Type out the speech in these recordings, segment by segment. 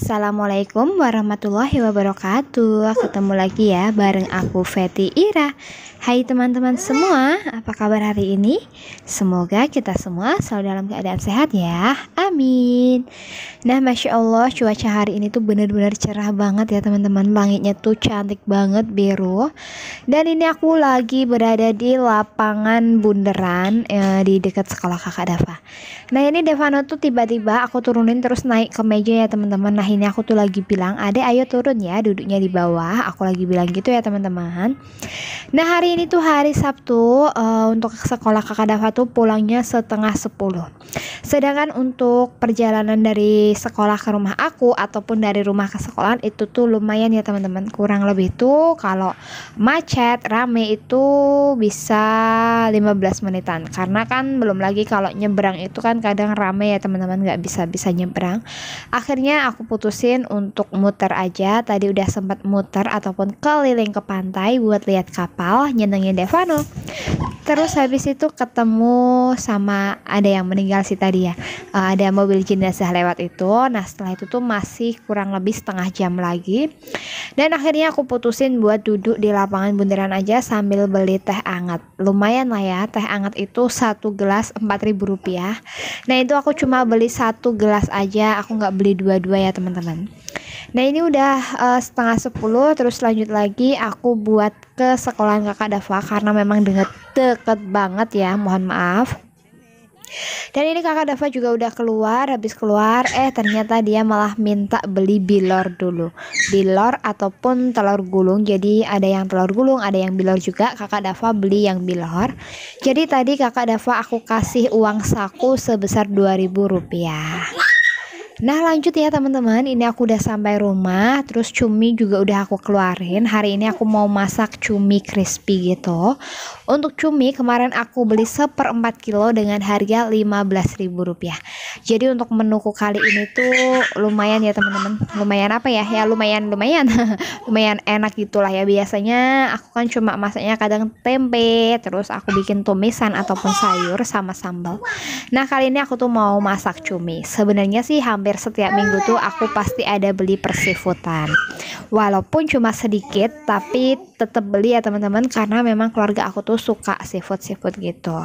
Assalamualaikum warahmatullahi wabarakatuh. Ketemu lagi ya bareng aku Feti Ira. Hai teman-teman semua, apa kabar hari ini? Semoga kita semua selalu dalam keadaan sehat ya. Amin. Nah, Masya Allah, cuaca hari ini tuh bener-bener cerah banget ya teman-teman. Langitnya tuh cantik banget, biru. Dan ini aku lagi berada di lapangan bundaran di dekat sekolah kakak Dava. Nah, ini Devano tuh tiba-tiba aku turunin terus naik ke meja ya teman-teman. Nah, ini aku tuh lagi bilang, "Adek, ayo turun ya, duduknya di bawah." Aku lagi bilang gitu ya teman-teman. Nah, hari ini tuh hari Sabtu, untuk sekolah kakak Dava tuh pulangnya setengah 10. Sedangkan untuk perjalanan dari sekolah ke rumah aku ataupun dari rumah ke sekolah itu tuh lumayan ya teman-teman. Kurang lebih tuh kalau macet rame itu bisa 15 menitan. Karena kan belum lagi kalau nyebrang itu kan kadang rame ya teman-teman, nggak bisa nyebrang. Akhirnya aku putusin untuk muter aja. Tadi udah sempat muter ataupun keliling ke pantai buat lihat kapal, nyenengin Devano. Terus habis itu ketemu sama ada yang meninggal sih tadi ya, ada mobil jenazah lewat itu. Nah, setelah itu tuh masih kurang lebih setengah jam lagi. Dan akhirnya aku putusin buat duduk di lapangan bundaran aja sambil beli teh hangat. Lumayan lah ya, teh hangat itu satu gelas Rp4.000. Nah, itu aku cuma beli satu gelas aja, aku nggak beli dua-dua ya teman-teman. Nah, ini udah setengah 10. Terus lanjut lagi aku buat ke sekolahan kakak Dava karena memang deket banget ya, mohon maaf. Dan ini kakak Dava juga udah keluar. Habis keluar ternyata dia malah minta beli bilor dulu, bilor ataupun telur gulung. Jadi ada yang telur gulung, ada yang bilor juga. Kakak Dava beli yang bilor. Jadi tadi kakak Dava aku kasih uang saku sebesar Rp2.000. Nah, lanjut ya teman-teman, ini aku udah sampai rumah. Terus cumi juga udah aku keluarin. Hari ini aku mau masak cumi crispy gitu. Untuk cumi kemarin aku beli 1/4 kilo dengan harga Rp15.000. Jadi untuk menuku kali ini tuh lumayan ya teman-teman. Lumayan apa ya? Ya lumayan lumayan enak gitulah ya. Biasanya aku kan cuma masaknya kadang tempe, terus aku bikin tumisan ataupun sayur sama sambal. Nah, kali ini aku tuh mau masak cumi. Sebenarnya sih hampir setiap minggu tuh aku pasti ada beli persifoodan. Walaupun cuma sedikit tapi tetap beli ya teman-teman, karena memang keluarga aku tuh suka seafood gitu.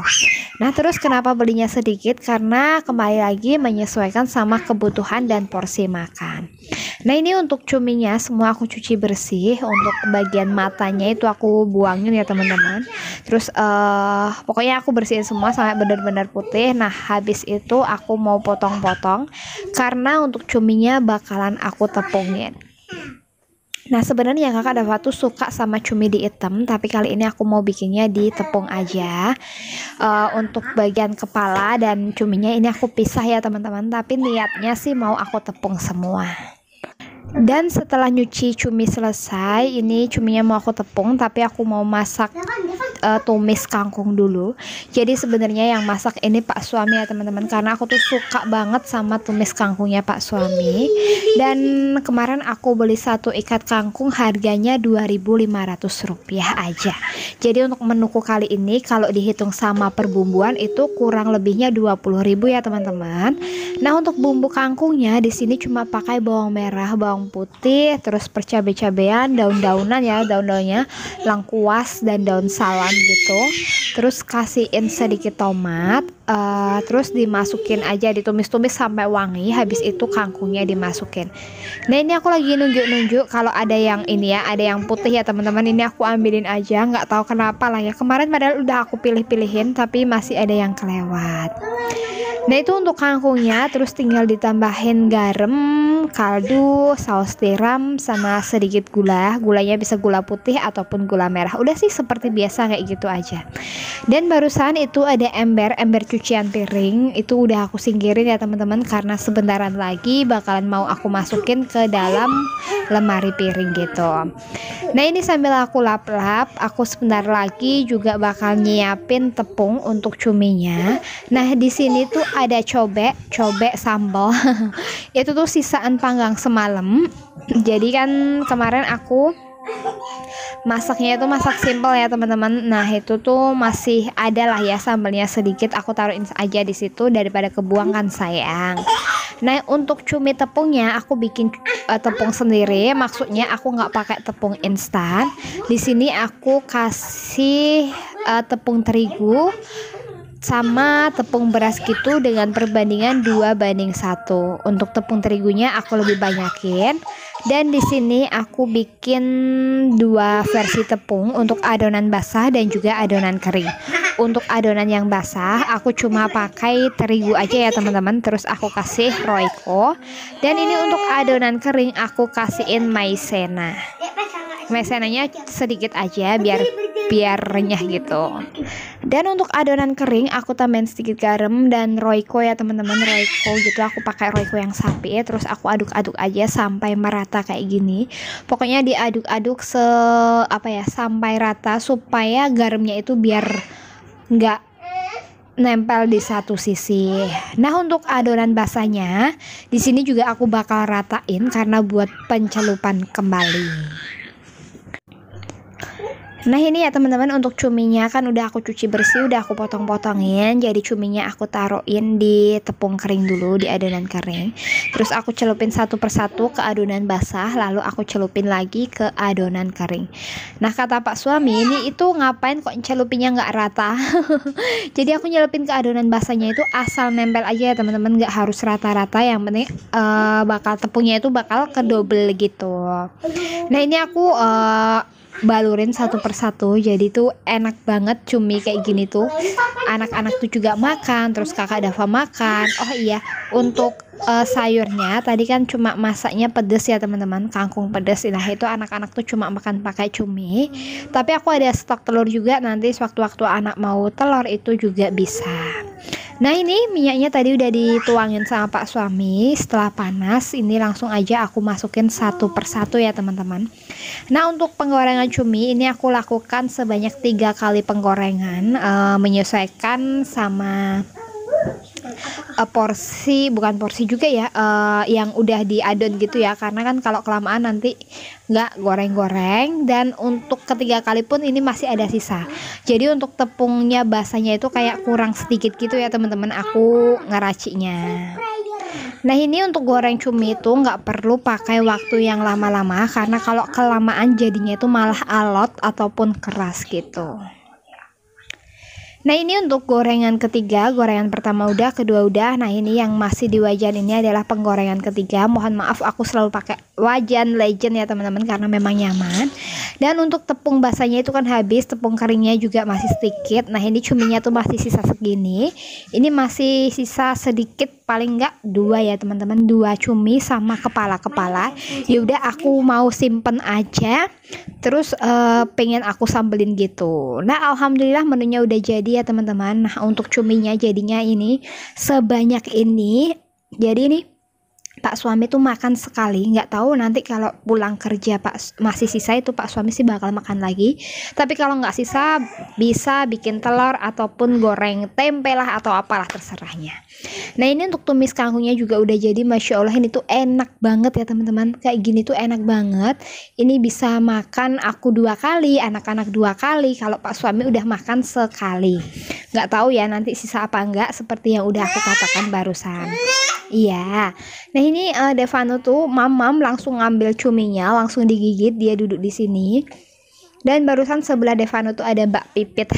Nah, terus kenapa belinya sedikit? Karena kembali lagi menyesuaikan sama kebutuhan dan porsi makan. Nah, ini untuk cuminya semua aku cuci bersih. Untuk bagian matanya itu aku buangin ya teman-teman. Terus pokoknya aku bersihin semua sampai benar-benar putih. Nah, habis itu aku mau potong-potong karena untuk cuminya bakalan aku tepungin. Nah, sebenarnya kakak Dava tuh suka sama cumi di hitam, tapi kali ini aku mau bikinnya di tepung aja. Untuk bagian kepala dan cuminya ini aku pisah ya teman-teman, tapi niatnya sih mau aku tepung semua. Dan setelah nyuci cumi selesai, ini cuminya mau aku tepung, tapi aku mau masak tumis kangkung dulu. Jadi sebenarnya yang masak ini Pak Suami ya teman-teman, karena aku tuh suka banget sama tumis kangkungnya Pak Suami. Dan kemarin aku beli satu ikat kangkung harganya Rp2.500 aja. Jadi untuk menuku kali ini kalau dihitung sama perbumbuan itu kurang lebihnya Rp20.000 ya teman-teman. Nah, untuk bumbu kangkungnya di sini cuma pakai bawang merah, bawang putih, terus percabai-cabean, daun-daunan ya, daun-daunnya lengkuas dan daun salam gitu. Terus kasihin sedikit tomat, terus dimasukin aja, ditumis-tumis sampai wangi. Habis itu kangkungnya dimasukin. Nah, ini aku lagi nunjuk-nunjuk kalau ada yang ini ya, ada yang putih ya teman-teman. Ini aku ambilin aja, nggak tahu kenapa lah ya. Kemarin padahal udah aku pilih-pilihin tapi masih ada yang kelewat. Nah, itu untuk kangkungnya. Terus tinggal ditambahin garam, kaldu, saus tiram, sama sedikit gula. Gulanya bisa gula putih ataupun gula merah. Udah sih seperti biasa kayak gitu aja. Dan barusan itu ada ember cucian piring. Itu udah aku singkirin ya teman-teman, karena sebentaran lagi bakalan mau aku masukin ke dalam lemari piring gitu. Nah, ini sambil aku lap-lap, aku sebentar lagi juga bakal nyiapin tepung untuk cuminya. Nah, di sini tuh ada cobek sambal. Itu tuh sisaan panggang semalam. Jadi kan kemarin aku masaknya itu masak simple ya teman-teman. Nah, itu tuh masih ada lah ya sambalnya sedikit, aku taruhin aja di situ daripada kebuang kan sayang. Nah untuk cumi tepungnya aku bikin tepung sendiri, maksudnya aku nggak pakai tepung instan. Di sini aku kasih tepung terigu sama tepung beras gitu dengan perbandingan 2:1. Untuk tepung terigunya aku lebih banyakin. Dan di sini aku bikin 2 versi tepung untuk adonan basah dan juga adonan kering. Untuk adonan yang basah aku cuma pakai terigu aja ya teman-teman, terus aku kasih Royco. Dan ini untuk adonan kering aku kasihin maizena. Maizenanya sedikit aja biar renyah gitu. Dan untuk adonan kering aku tambahin sedikit garam dan Royco ya teman-teman, Royco gitu. Aku pakai Royco yang sapi, terus aku aduk-aduk aja sampai merata kayak gini. Pokoknya diaduk-aduk sampai rata supaya garamnya itu biar nggak nempel di satu sisi. Nah untuk adonan basahnya di sini juga aku bakal ratain karena buat pencelupan kembali. Nah ini ya teman-teman, untuk cuminya kan udah aku cuci bersih, udah aku potong-potongin. Jadi cuminya aku taruhin di tepung kering dulu, di adonan kering. Terus aku celupin satu persatu ke adonan basah, lalu aku celupin lagi ke adonan kering. Nah kata Pak suami, ini itu ngapain kok celupinnya nggak rata? Jadi aku nyelupin ke adonan basahnya itu asal nempel aja ya teman-teman, nggak harus rata-rata. Yang penting bakal tepungnya itu bakal kedobel gitu. Nah ini aku balurin satu persatu, jadi tuh enak banget cumi kayak gini tuh. Anak-anak tuh juga makan, terus kakak Dava makan. Oh iya, untuk sayurnya tadi kan cuma masaknya pedes ya teman-teman, kangkung pedes. Nah itu anak-anak tuh cuma makan pakai cumi, tapi aku ada stok telur juga, nanti sewaktu-waktu anak mau telur itu juga bisa. Nah ini minyaknya tadi udah dituangin sama Pak suami. Setelah panas ini langsung aja aku masukin satu persatu ya teman-teman. Nah untuk penggorengan cumi ini aku lakukan sebanyak 3 kali penggorengan, menyesuaikan sama bukan porsi juga ya, yang udah diadon gitu ya, karena kan kalau kelamaan nanti nggak goreng-goreng. Dan untuk ketiga kali pun ini masih ada sisa, jadi untuk tepungnya basahnya itu kayak kurang sedikit gitu ya teman-teman, aku ngeraciknya. Nah ini untuk goreng cumi itu nggak perlu pakai waktu yang lama-lama, karena kalau kelamaan jadinya itu malah alot ataupun keras gitu. Nah ini untuk gorengan ketiga, gorengan pertama udah, kedua udah. Nah ini yang masih di wajan ini adalah penggorengan ketiga. Mohon maaf aku selalu pakai wajan legend ya teman-teman, karena memang nyaman. Dan untuk tepung basahnya itu kan habis, tepung keringnya juga masih sedikit. Nah ini cuminya tuh masih sisa segini. Ini masih sisa sedikit, paling enggak 2 ya teman-teman, 2 cumi sama kepala-kepala. Ya udah aku mau simpen aja, terus pengen aku sambelin gitu. Nah alhamdulillah menunya udah jadi ya teman-teman. Nah untuk cuminya jadinya ini sebanyak ini. Jadi ini Pak suami tuh makan sekali, nggak tahu nanti kalau pulang kerja masih sisa itu Pak suami sih bakal makan lagi. Tapi kalau nggak sisa bisa bikin telur ataupun goreng tempe lah atau apalah terserahnya. Nah ini untuk tumis kangkungnya juga udah jadi, masya Allah ini tuh enak banget ya teman-teman, kayak gini tuh enak banget. Ini bisa makan aku 2 kali, anak-anak 2 kali, kalau Pak suami udah makan sekali. Nggak tahu ya nanti sisa apa enggak, seperti yang udah aku katakan barusan. Iya. Nah ini Devano tuh mamam langsung ngambil cuminya, langsung digigit, dia duduk di sini. Dan barusan sebelah Devano tuh ada Mbak Pipit.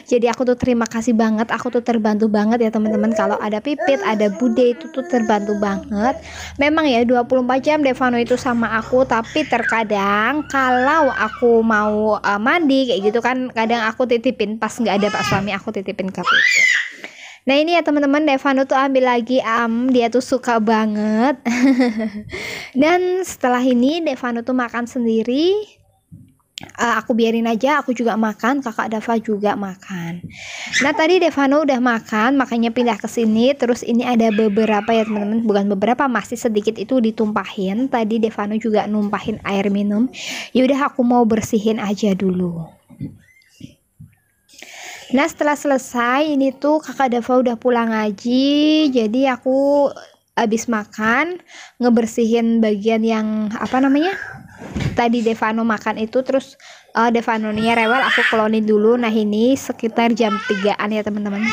Jadi aku tuh terima kasih banget, aku tuh terbantu banget ya teman-teman, kalau ada Pipit, ada Bude, itu tuh terbantu banget. Memang ya 24 jam Devano itu sama aku, tapi terkadang kalau aku mau mandi kayak gitu kan, kadang aku titipin pas nggak ada Pak suami, aku titipin ke Pipit. Nah ini ya teman-teman, Devano tuh ambil lagi dia tuh suka banget. Dan setelah ini Devano tuh makan sendiri. Aku biarin aja, aku juga makan, kakak Dava juga makan. Nah tadi Devano udah makan, makanya pindah ke sini. Terus ini ada beberapa ya teman-teman, bukan beberapa, masih sedikit itu ditumpahin. Tadi Devano juga numpahin air minum. Yaudah aku mau bersihin aja dulu. Nah setelah selesai ini tuh kakak Dava udah pulang ngaji, jadi aku habis makan ngebersihin bagian yang tadi Devano makan itu. Terus Devano nya rewel, aku klonin dulu. Nah ini sekitar jam 3-an ya teman-teman.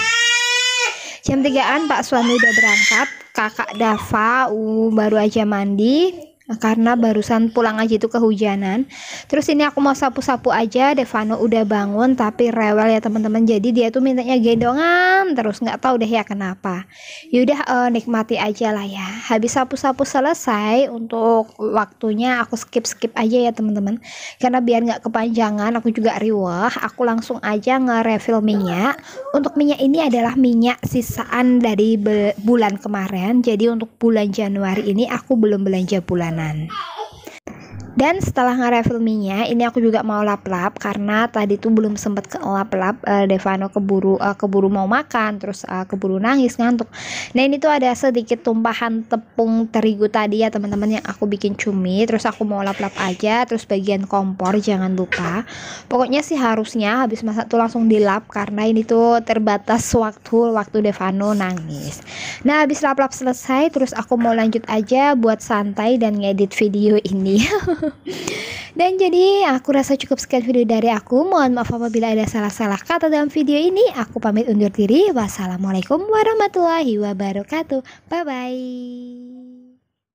Jam 3-an Pak Suami udah berangkat, kakak Dava baru aja mandi karena barusan pulang aja itu kehujanan. Terus ini aku mau sapu-sapu aja, Devano udah bangun tapi rewel ya teman-teman, jadi dia tuh mintanya gendongan terus, nggak tahu deh ya kenapa. Yaudah nikmati aja lah ya. Habis sapu-sapu selesai, untuk waktunya aku skip aja ya teman-teman, karena biar nggak kepanjangan, aku juga riwah. Aku langsung aja nge-refill minyak. Untuk minyak ini adalah minyak sisaan dari bulan kemarin, jadi untuk bulan Januari ini aku belum belanja bulanan. Dan setelah nge-refill minyak, ini aku juga mau lap-lap karena tadi tuh belum sempet ke lap-lap. Devano keburu mau makan, terus keburu nangis ngantuk. Nah ini tuh ada sedikit tumpahan tepung terigu tadi ya teman-teman, yang aku bikin cumi. Terus aku mau lap-lap aja, terus bagian kompor jangan lupa. Pokoknya sih harusnya habis masak tuh langsung dilap, karena ini tuh terbatas waktu Devano nangis. Nah habis lap-lap selesai, terus aku mau lanjut aja buat santai dan ngedit video ini. Dan jadi aku rasa cukup sekian video dari aku. Mohon maaf apabila ada salah-salah kata dalam video ini. Aku pamit undur diri. Wassalamualaikum warahmatullahi wabarakatuh. Bye bye.